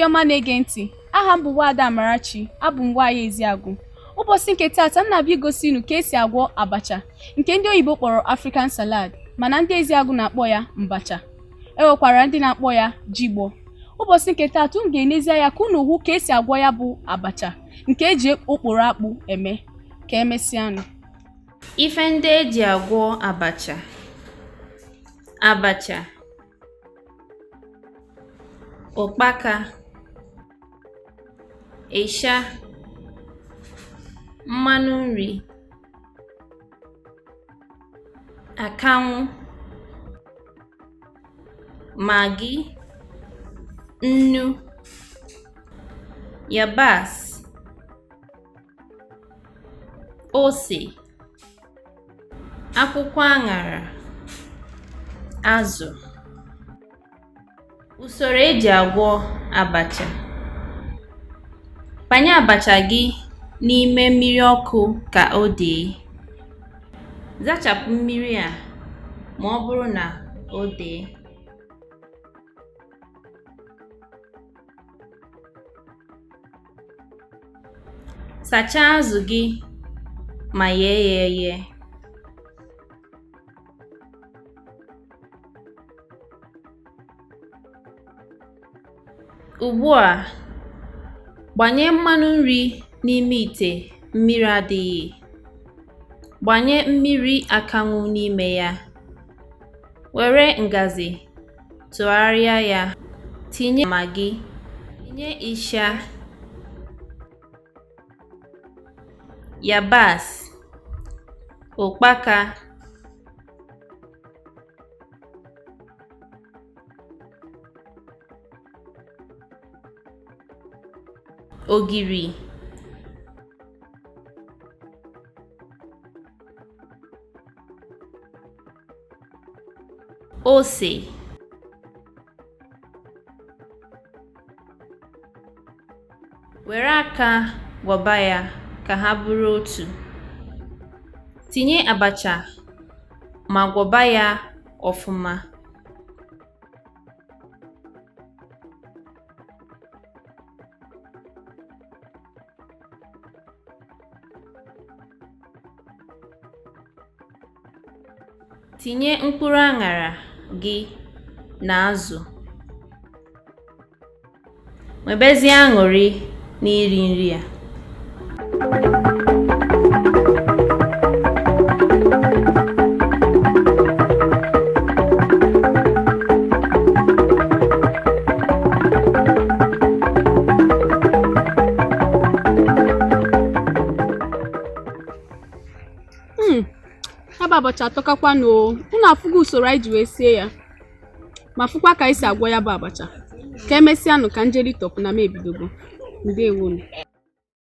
ọma na-ege ntị, aha m bụ Nwaada Amarachi, abụ m nwaanyị Eziagụ. Ụbọchị nke taata m na-abịa igosi unu ka esi agwọ abacha, nke ndị oyibo kpọrọ African salad, mana ndị Eziagụ na-akpọ ya mbacha. E nwekwara ndị na-akpọ ya jigbo. Ụbọchị nke taata m ga-enezi anya ka unu hụ ka esi agwọ ya bụ abacha, nke eji okporo akpụ eme. Ka emesịanụ. Ife ndị eji agwọ abacha: abacha, ụkpaka, ịsha, mmanụ nri, akanwụ, magi, nnu, yabasị, ose, akwụkwọ aṅara, azụ. Usoro eji agwọ abacha: panye abacha gị n'ime mmiri ọkụ ka o dee. Zachapụ mmiri a ma ọ bụrụ na o dee. Sachaa azụ gị ma ghee ya eghe. Ugbu a, gbanye mmanụ nri n'ime ite mmiri adịghị. Gbanye mmiri akanwụ n'ime ya. Were ngazi tụgharịa ya. Tinye magi, tinye ịsha, yabasị, ụkpaka, ogiri, ose, were aka gwọba ya ka ha bụrụ otu. Tinye abacha ma gwọba ya ọfụma. Tinye mkpụrụ aṅara gị na azụ. Nwebezie aṅụrị n'iri nri a. Ebe abacha atọkakwanụ o. Unu afụgo usoro anyị ji wee sie ya, ma fụkwa ka esi agwọ ya bụ abacha. Ka emesịanụ ka njeri tọpụ na m ebidogo. Ndewonu.